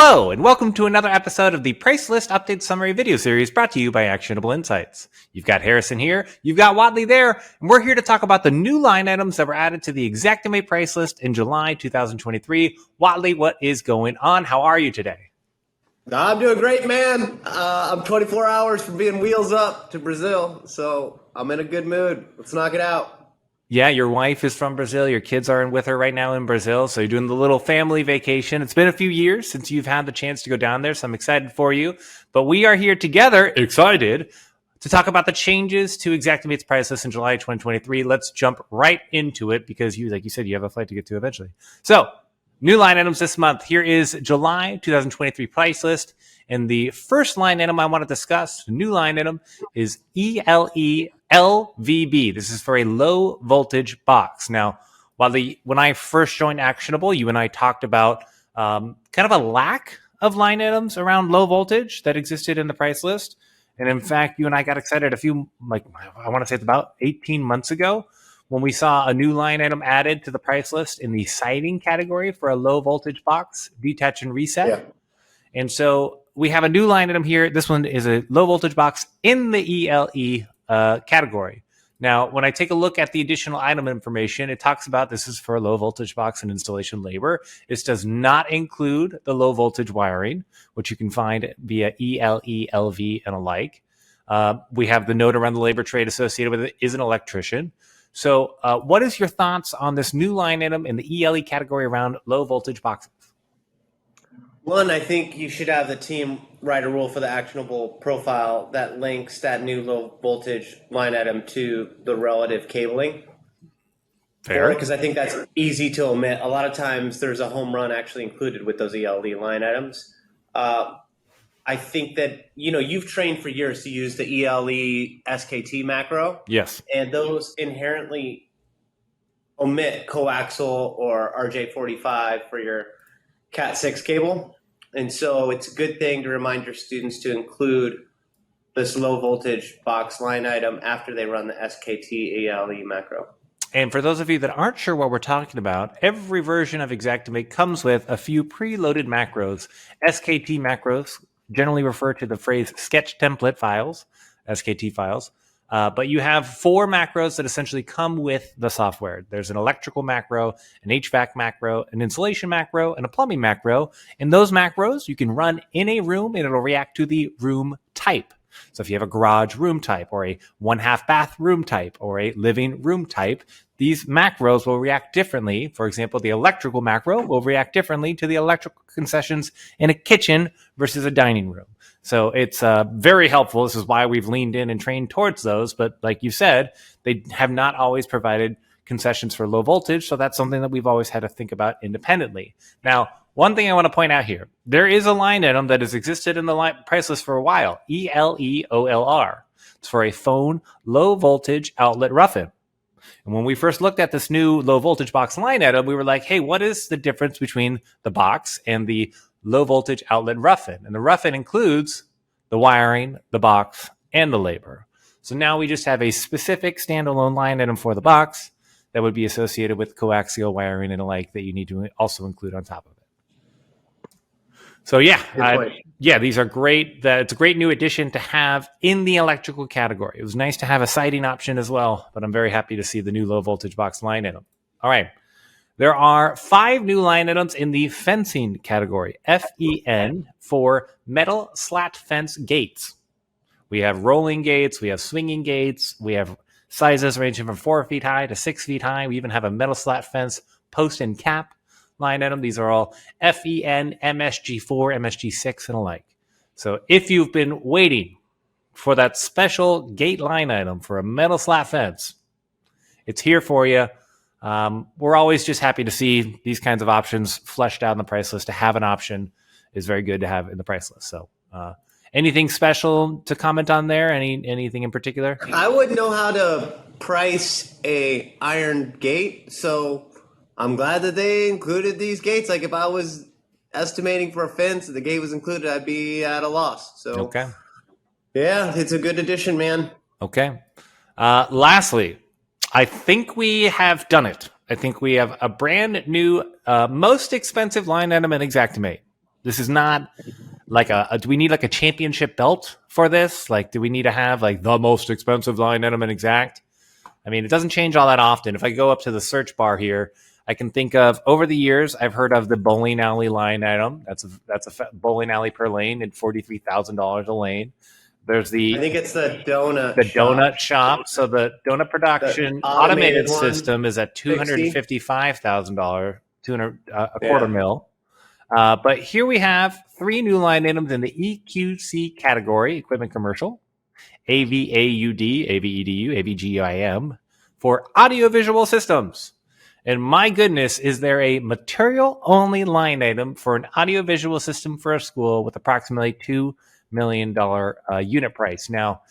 Hello, and welcome to another episode of the Price List Update Summary video series brought to you by Actionable Insights. You've got Harrison here, you've got Whatley there, and we're here to talk about the new line items that were added to the Xactimate price list in July 2023. Whatley, what is going on? How are you today? I'm doing great, man. I'm 24 hours from being wheels up to Brazil, so I'm in a good mood. Let's knock it out. Yeah, your wife is from Brazil. Your kids are with her right now in Brazil. So you're doing the little family vacation. It's been a few years since you've had the chance to go down there. So I'm excited for you. But we are here together, excited, to talk about the changes to Xactimate's price list in July 2023. Let's jump right into it because like you said, you have a flight to get to eventually. So new line items this month. Here is July 2023 price list. And the first line item I want to discuss, the new line item, is ELE-LVB. This is for a low voltage box. Now, when I first joined Actionable, you and I talked about kind of a lack of line items around low voltage that existed in the price list. And in fact, you and I got excited I want to say it's about 18 months ago when we saw a new line item added to the price list in the siding category for a low voltage box, detach and reset. Yeah. And so we have a new line item here. This one is a low voltage box in the ELE category. Now, when I take a look at the additional item information, it talks about this is for a low voltage box and installation labor. This does not include the low voltage wiring, which you can find via ELE, LV, and alike. We have the note around the labor trade associated with it is an electrician. So what is your thoughts on this new line item in the ELE category around low voltage boxes? One, I think you should have the team write a rule for the actionable profile that links that new low voltage line item to the relative cabling. Fair. Because I think that's easy to omit. A lot of times there's a home run actually included with those ELE line items. I think that, you've trained for years to use the ELE SKT macro. Yes. And those inherently omit coaxial or RJ45 for your Cat 6 cable. And so it's a good thing to remind your students to include this low voltage box line item after they run the SKT ELE macro. And for those of you that aren't sure what we're talking about, every version of Xactimate comes with a few preloaded macros. SKT macros generally refer to the phrase sketch template files, SKT files. But you have 4 macros that essentially come with the software. There's an electrical macro, an HVAC macro, an insulation macro, and a plumbing macro. And those macros you can run in a room and it'll react to the room type. So if you have a garage room type or a 1/2 bath room type or a living room type, these macros will react differently. For example, the electrical macro will react differently to the electrical concessions in a kitchen versus a dining room. So it's very helpful. This is why we've leaned in and trained towards those. But like you said, they have not always provided concessions for low voltage. So that's something that we've always had to think about independently. Now, one thing I want to point out here, there is a line item that has existed in the price list for a while, ELEOLR. It's for a phone low voltage outlet rough-in. And when we first looked at this new low voltage box line item, we were like, hey, what is the difference between the box and the low voltage outlet rough-in? And the rough-in includes the wiring, the box, and the labor. So now we just have a specific standalone line item for the box that would be associated with coaxial wiring and alike that you need to also include on top of it. So these are great. It's a great new addition to have in the electrical category. It was nice to have a siding option as well, but I'm very happy to see the new low voltage box line item. All right. There are 5 new line items in the fencing category, FEN, for metal slat fence gates. We have rolling gates, we have swinging gates, we have sizes ranging from 4 feet high to 6 feet high. We even have a metal slat fence post and cap line item. These are all FEN, MSG4, MSG6, and alike. So if you've been waiting for that special gate line item for a metal slat fence, it's here for you. We're always just happy to see these kinds of options fleshed out in the price list. To have an option is very good to have in the price list. So anything special to comment on there? Anything in particular? I wouldn't know how to price a iron gate, so I'm glad that they included these gates. Like if I was estimating for a fence and the gate was included, I'd be at a loss. So okay. Yeah, it's a good addition, man. Okay. Lastly, I think we have done it. I think we have a brand new, most expensive line item in Xactimate. This is not like do we need like a championship belt for this? Like, do we need to have like the most expensive line item in Exact? I mean, it doesn't change all that often. If I go up to the search bar here, I can think of over the years, I've heard of the bowling alley line item. That's a bowling alley per lane at $43,000 a lane. There's I think it's the donut donut shop. So the donut production The automated one, system is at $255,000, a quarter mil. But here we have 3 new line items in the EQC category, equipment commercial, AVAUD, AVEDU, AVGIM, for audiovisual systems. And my goodness, is there a material-only line item for an audiovisual system for a school with approximately $2 million unit price? Now,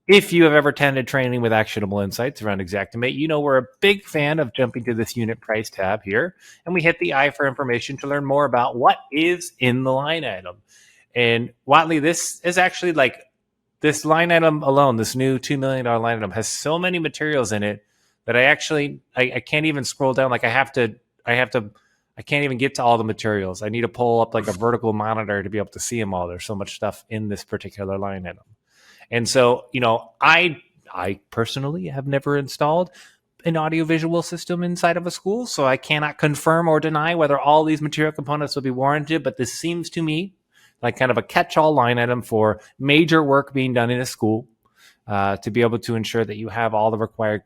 if you have ever attended training with actionable insights around Xactimate, you know we're a big fan of jumping to this unit price tab here, and we hit the eye for information to learn more about what is in the line item. And Whatley, this is actually like this line item alone, this new $2 million line item has so many materials in it that I can't even scroll down. Like I can't even get to all the materials. I need to pull up like a vertical monitor to be able to see them all. There's so much stuff in this particular line item. And so, I personally have never installed an audiovisual system inside of a school, so I cannot confirm or deny whether all these material components will be warranted, but this seems to me like kind of a catch-all line item for major work being done in a school to be able to ensure that you have all the required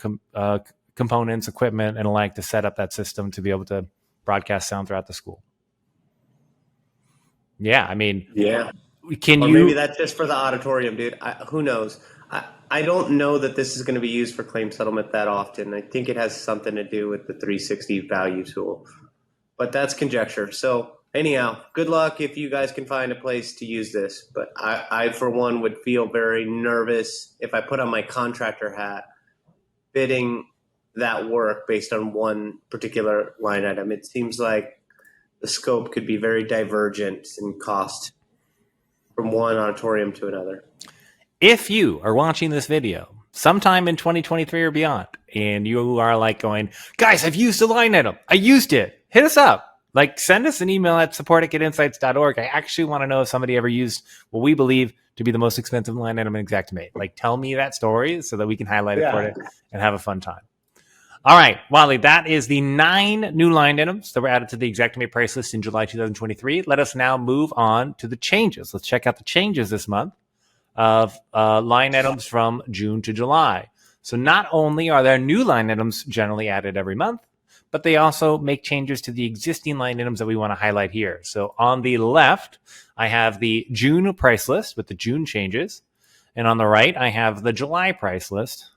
components, equipment, and alike to set up that system to be able to broadcast sound throughout the school. Yeah, I mean... Yeah. Maybe that's just for the auditorium, dude. Who knows? I don't know that this is going to be used for claim settlement that often. I think it has something to do with the 360 value tool, but that's conjecture. So anyhow, good luck if you guys can find a place to use this. But I for one, would feel very nervous if I put on my contractor hat bidding that work based on one particular line item. It seems like the scope could be very divergent in cost from one auditorium to another. If you are watching this video sometime in 2023 or beyond, and you are like going, guys, I've used a line item. I used it. Hit us up. Like, send us an email at support@getinsights.org. I actually want to know if somebody ever used what we believe to be the most expensive line item in Xactimate. Like, tell me that story so that we can highlight it for it and have a fun time. All right, Wally, that is the 9 new line items that were added to the Xactimate price list in July 2023. Let us now move on to the changes. Let's check out the changes this month of line items from June to July. So not only are there new line items generally added every month, but they also make changes to the existing line items that we want to highlight here. So on the left, I have the June price list with the June changes. And on the right, I have the July price list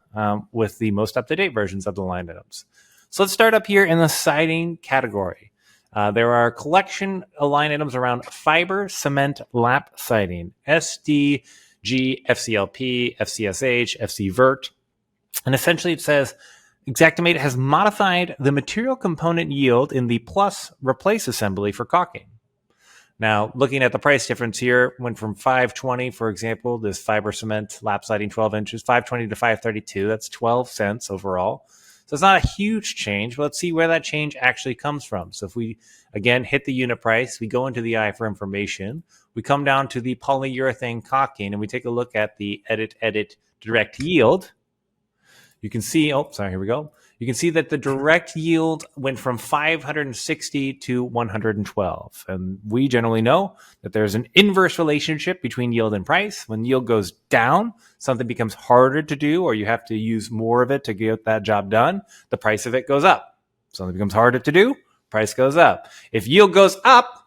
with the most up-to-date versions of the line items. So let's start up here in the siding category. There are a collection of line items around fiber cement lap siding, SDG, FCLP, FCSH, FCVert. And essentially it says, Xactimate has modified the material component yield in the plus replace assembly for caulking. Now, looking at the price difference here, went from $5.20, for example, this fiber cement lap siding 12 inches, $5.20 to $5.32. That's 12 cents overall. So it's not a huge change, but let's see where that change actually comes from. So if we, again, hit the unit price, we go into the eye for information, we come down to the polyurethane caulking, and we take a look at the edit direct yield. You can see, here we go. You can see that the direct yield went from 560 to 112. And we generally know that there's an inverse relationship between yield and price. When yield goes down, something becomes harder to do, or you have to use more of it to get that job done. The price of it goes up. Something becomes harder to do, price goes up. If yield goes up,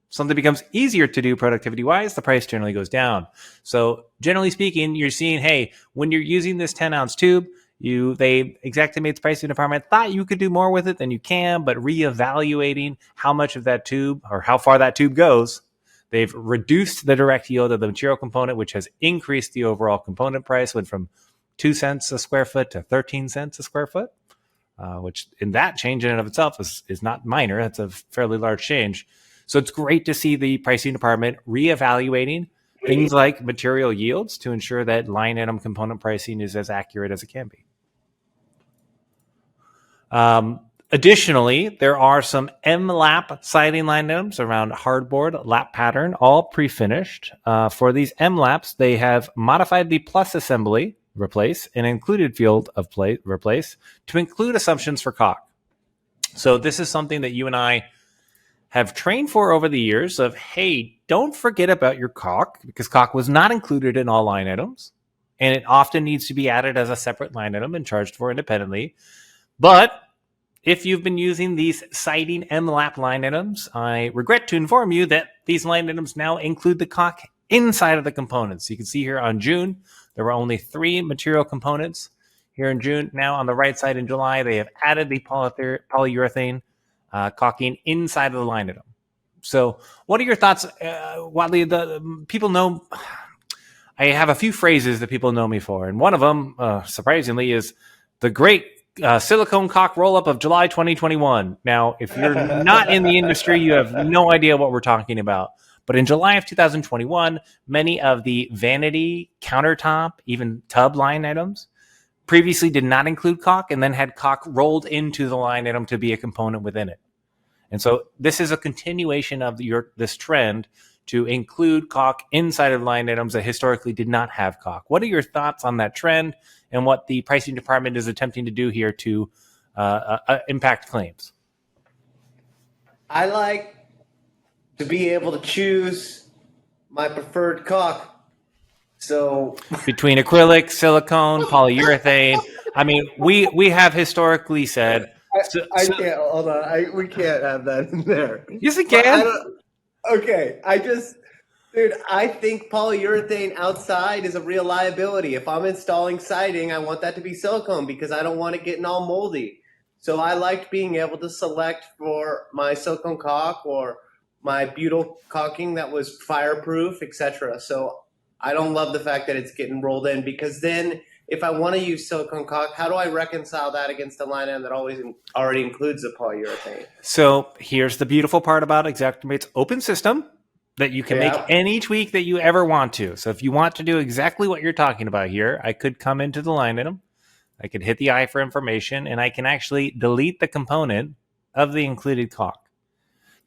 something becomes easier to do productivity-wise, the price generally goes down. So generally speaking, you're seeing, hey, when you're using this 10-ounce tube, Xactimate's pricing department thought you could do more with it than you can, but reevaluating how much of that tube or how far that tube goes, they've reduced the direct yield of the material component, which has increased the overall component price, went from 2 cents a square foot to 13 cents a square foot, which in that change in and of itself is not minor. That's a fairly large change. So it's great to see the pricing department reevaluating things like material yields to ensure that line item component pricing is as accurate as it can be. Additionally, there are some M-lap siding line items around hardboard lap pattern, all pre-finished. For these M-laps, they have modified the plus assembly, replace, and included field of plate, replace, to include assumptions for caulk. So this is something that you and I have trained for over the years of, hey, don't forget about your caulk, because caulk was not included in all line items, and it often needs to be added as a separate line item and charged for independently. But if you've been using these siding M-lap line items, I regret to inform you that these line items now include the caulk inside of the components. You can see here on June, there were only 3 material components here in June. Now on the right side in July, they have added the polyurethane caulking inside of the line item. So what are your thoughts, Whatley? The people know I have a few phrases that people know me for, and one of them, surprisingly, is the great silicone caulk roll-up of July 2021. Now, if you're not in the industry, you have no idea what we're talking about. But in July of 2021, many of the vanity, countertop, even tub line items previously did not include caulk, and then had caulk rolled into the line item to be a component within it. And so this is a continuation of this trend to include caulk inside of line items that historically did not have caulk. What are your thoughts on that trend and what the pricing department is attempting to do here to impact claims? I like to be able to choose my preferred caulk. So between acrylic, silicone, polyurethane, I mean, we have historically said. I can't, hold on. We can't have that in there. Yes, it can. Okay, dude, I think polyurethane outside is a real liability. If I'm installing siding, I want that to be silicone because I don't want it getting all moldy. So I liked being able to select for my silicone caulk or my butyl caulking that was fireproof, etc. So I don't love the fact that it's getting rolled in, because then if I want to use silicone caulk, how do I reconcile that against a line item that already includes the polyurethane? So here's the beautiful part about Xactimate's open system, that you can make any tweak that you ever want to. So if you want to do exactly what you're talking about here, I could come into the line item, I could hit the I for information, and I can actually delete the component of the included caulk.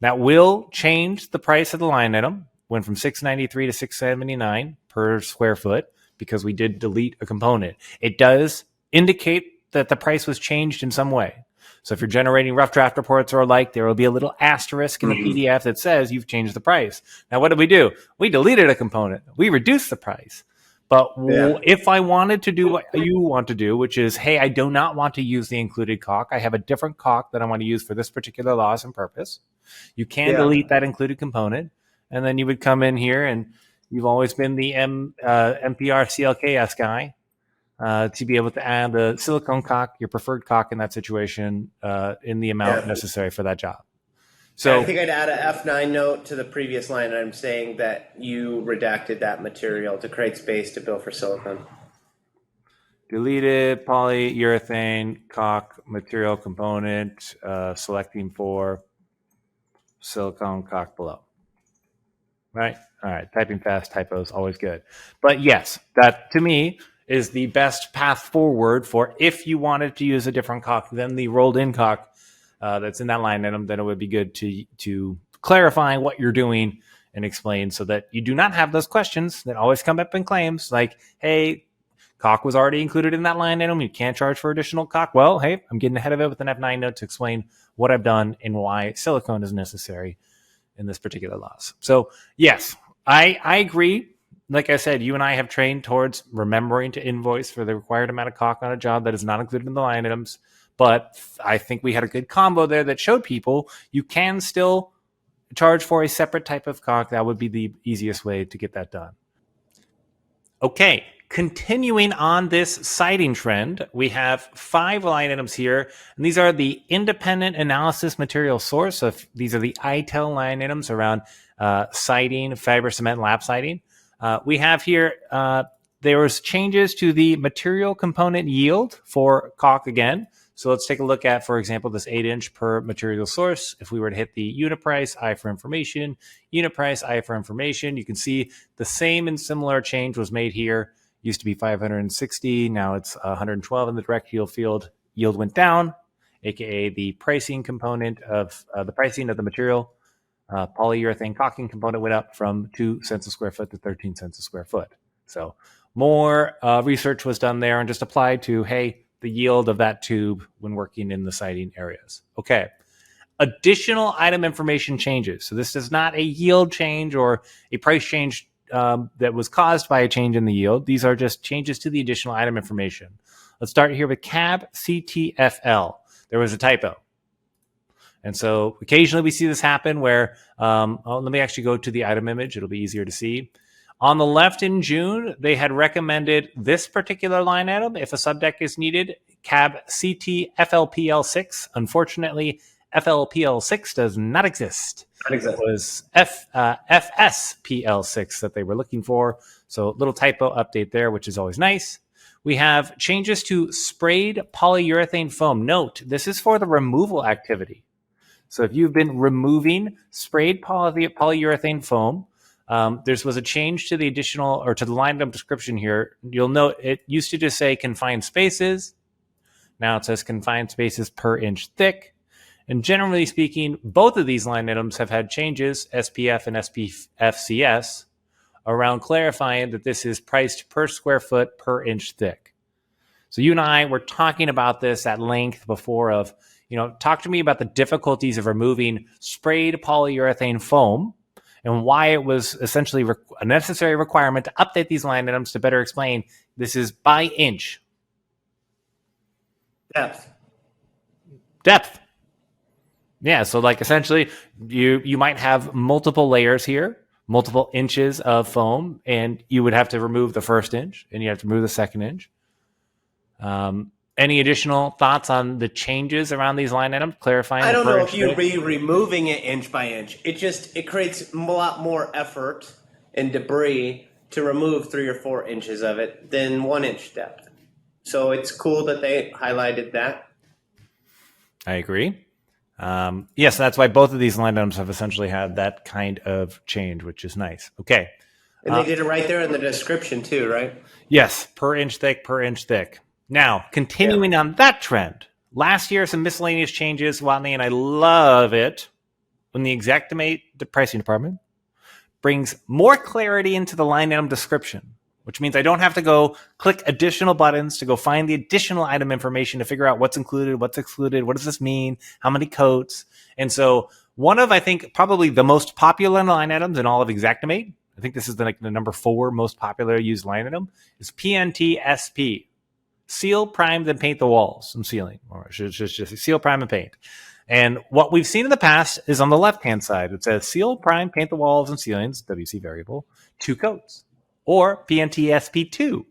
That will change the price of the line item, went from $693 to $679 per square foot, because we did delete a component. It does indicate that the price was changed in some way. So if you're generating rough draft reports or like, there will be a little asterisk in the PDF that says you've changed the price. Now, what did we do? We deleted a component. We reduced the price. But if I wanted to do what you want to do, which is, hey, I do not want to use the included caulk, I have a different caulk that I want to use for this particular loss and purpose, you can delete that included component, and then you would come in here, and you've always been the MPR CLKS guy, to be able to add the silicone caulk, your preferred caulk in that situation, in the amount necessary for that job. So I think I'd add a F9 note to the previous line item saying that you redacted that material to create space to bill for silicone. Deleted polyurethane caulk material component, selecting for silicone caulk below. Right? All right. Typing fast, typos, always good. But yes, that to me is the best path forward for if you wanted to use a different caulk than the rolled in caulk that's in that line item, then it would be good to clarify what you're doing and explain, so that you do not have those questions that always come up in claims like, hey, caulk was already included in that line item, you can't charge for additional caulk. Well, hey, I'm getting ahead of it with an F9 note to explain what I've done and why silicone is necessary in this particular loss. So yes, I agree. Like I said, you and I have trained towards remembering to invoice for the required amount of caulk on a job that is not included in the line items. But I think we had a good combo there that showed people you can still charge for a separate type of caulk. That would be the easiest way to get that done. Okay, continuing on this siding trend, we have 5 line items here, and these are the independent analysis material source. So these are the ITEL line items around siding, fiber cement, lap siding. We have here, there was changes to the material component yield for caulk again. So let's take a look at, for example, this 8-inch per material source. If we were to hit the unit price, I for information, unit price, I for information, you can see the same and similar change was made here. Used to be 560, now it's 112 in the direct yield field. Yield went down, aka the pricing component of the pricing of the material. Polyurethane caulking component went up from 2 cents a square foot to 13 cents a square foot. So more research was done there and just applied to, hey, the yield of that tube when working in the siding areas. Okay. Additional item information changes. So this is not a yield change or a price change that was caused by a change in the yield. These are just changes to the additional item information. Let's start here with cab CTFL. There was a typo. And so occasionally we see this happen where, let me actually go to the item image. It'll be easier to see. On the left in June, they had recommended this particular line item if a subdeck is needed, cab CTFLPL6. Unfortunately, FLPL6 does not exist. It was FSPL6 that they were looking for. So little typo update there, which is always nice. We have changes to sprayed polyurethane foam. Note, this is for the removal activity. So if you've been removing sprayed polyurethane foam, there was a change to the additional or to the line item description here. You'll note it used to just say confined spaces. Now it says confined spaces per inch thick. And generally speaking, both of these line items have had changes, SPF and SPFCS, around clarifying that this is priced per square foot per inch thick. So you and I were talking about this at length before of, talk to me about the difficulties of removing sprayed polyurethane foam and why it was essentially a necessary requirement to update these line items to better explain this is by inch. Depth. Yeah, so like essentially you might have multiple layers here, multiple inches of foam, and you would have to remove the first inch and you have to remove the second inch. Any additional thoughts on the changes around these line items, clarifying? I don't know if you'd be removing it inch by inch. It creates a lot more effort and debris to remove 3 or 4 inches of it than 1 inch depth. So it's cool that they highlighted that. I agree. Yes, that's why both of these line items have essentially had that kind of change, which is nice. Okay. And they did it right there in the description too, right? Yes, per inch thick, per inch thick. Now, continuing on that trend, last year some miscellaneous changes, Whatley, and I love it when the Xactimate pricing department brings more clarity into the line item description, which means I don't have to go click additional buttons to go find the additional item information to figure out what's included, what's excluded, what does this mean, how many coats. And so one of, I think, probably the most popular line items in all of Xactimate, I think this is the number 4 most popular used line item, is PNT-SP. Seal, prime, then paint the walls and ceiling. Or just seal, prime, and paint. And what we've seen in the past is on the left-hand side. It says seal, prime, paint the walls and ceilings, WC variable, 2 coats. Or PNT-SP2.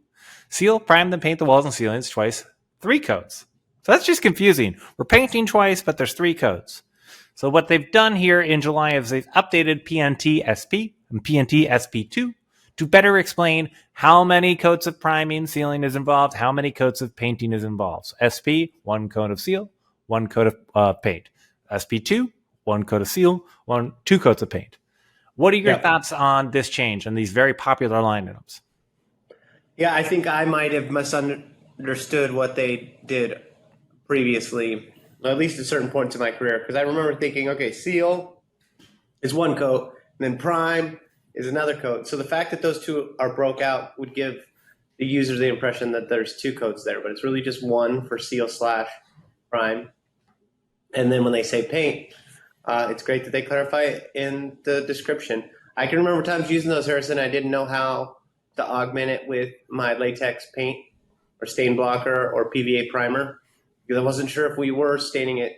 Seal, prime, then paint the walls and ceilings twice, 3 coats. So that's just confusing. We're painting twice, but there's 3 coats. So what they've done here in July is they've updated PNT-SP and PNT-SP2 to better explain how many coats of priming, sealing is involved, how many coats of painting is involved. So SP, 1 coat of seal, 1 coat of paint. SP2, 1 coat of seal, 2 coats of paint. What are your thoughts on this change and these very popular line items? Yeah, I think I might have misunderstood what they did previously, at least at certain points in my career, because I remember thinking, okay, seal is 1 coat, and then prime is another coat. So the fact that those 2 are broke out would give the user the impression that there's 2 coats there, but it's really just 1 for seal / prime. And then when they say paint, it's great that they clarify it in the description. I can remember times using those, Harrison. I didn't know how to augment it with my latex paint or stain blocker or PVA primer because I wasn't sure if we were staining it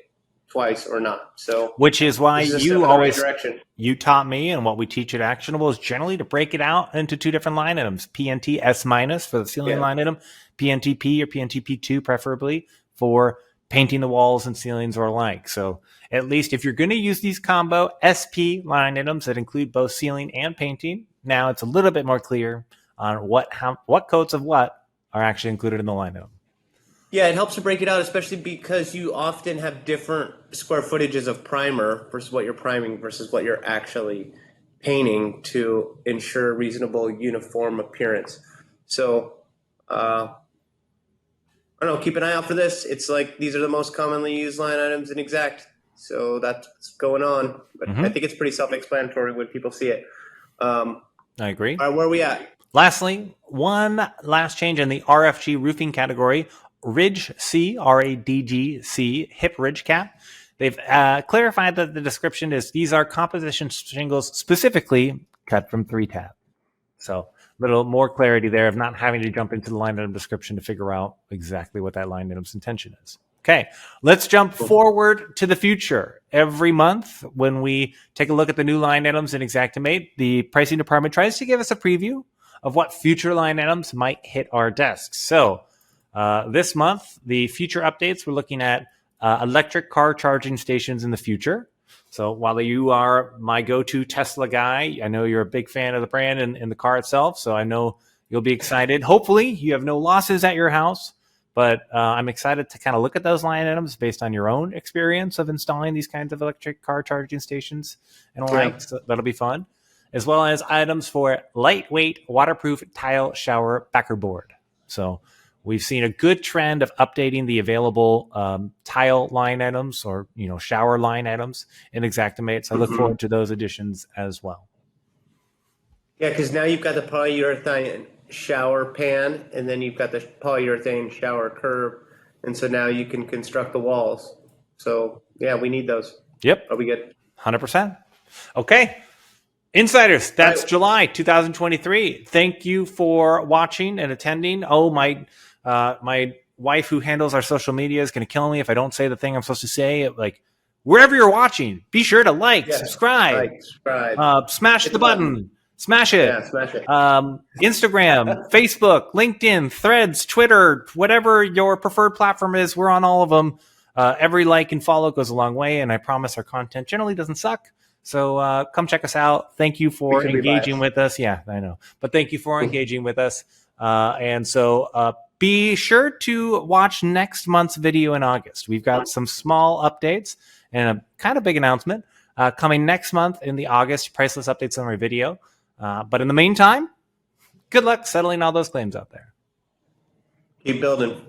twice or not. So, which is why you taught me, and what we teach at Actionable is generally to break it out into 2 different line items: PNT S- for the ceiling line item, PNTP or PNTP2 preferably for painting the walls and ceilings or alike. So at least if you're going to use these combo SP line items that include both sealing and painting, now it's a little bit more clear on what coats of what are actually included in the line item. Yeah, it helps to break it out, especially because you often have different square footages of primer versus what you're priming versus what you're actually painting to ensure reasonable uniform appearance. So I don't know, keep an eye out for this. It's like these are the most commonly used line items in Exact. So that's what's going on. But I think it's pretty self-explanatory when people see it. I agree. All right, where are we at? Lastly, one last change in the RFG roofing category. RIDGC, RADGC, hip ridge cap. They've clarified that the description is these are composition shingles specifically cut from 3-tab. So a little more clarity there of not having to jump into the line item description to figure out exactly what that line item's intention is. Okay, let's jump forward to the future. Every month when we take a look at the new line items in Xactimate, the pricing department tries to give us a preview of what future line items might hit our desks. So this month, the future updates, we're looking at electric car charging stations in the future. So while you are my go-to Tesla guy, I know you're a big fan of the brand and the car itself, so I know you'll be excited. Hopefully, you have no losses at your house, but I'm excited to kind of look at those line items based on your own experience of installing these kinds of electric car charging stations and the like. So that'll be fun, as well as items for lightweight, waterproof tile shower backer board. So we've seen a good trend of updating the available tile line items or shower line items in Xactimate. So I look forward to those additions as well. Yeah, because now you've got the polyurethane shower pan, and then you've got the polyurethane shower curb, and so now you can construct the walls. So yeah, we need those. Yep. Are we good? 100%. Okay. Insiders, that's July 2023. Thank you for watching and attending. Oh, my wife who handles our social media is going to kill me if I don't say the thing I'm supposed to say. Like, wherever you're watching, be sure to subscribe, smash the button. Smash it. Yeah, smash it. Instagram, Facebook, LinkedIn, Threads, Twitter, whatever your preferred platform is, we're on all of them. Every like and follow goes a long way, and I promise our content generally doesn't suck. So come check us out. Thank you for engaging with us. Yeah, I know. But thank you for engaging with us. And so be sure to watch next month's video in August. We've got some small updates and a kind of big announcement coming next month in the August Priceless Update Summary video. But in the meantime, good luck settling all those claims out there. Keep building.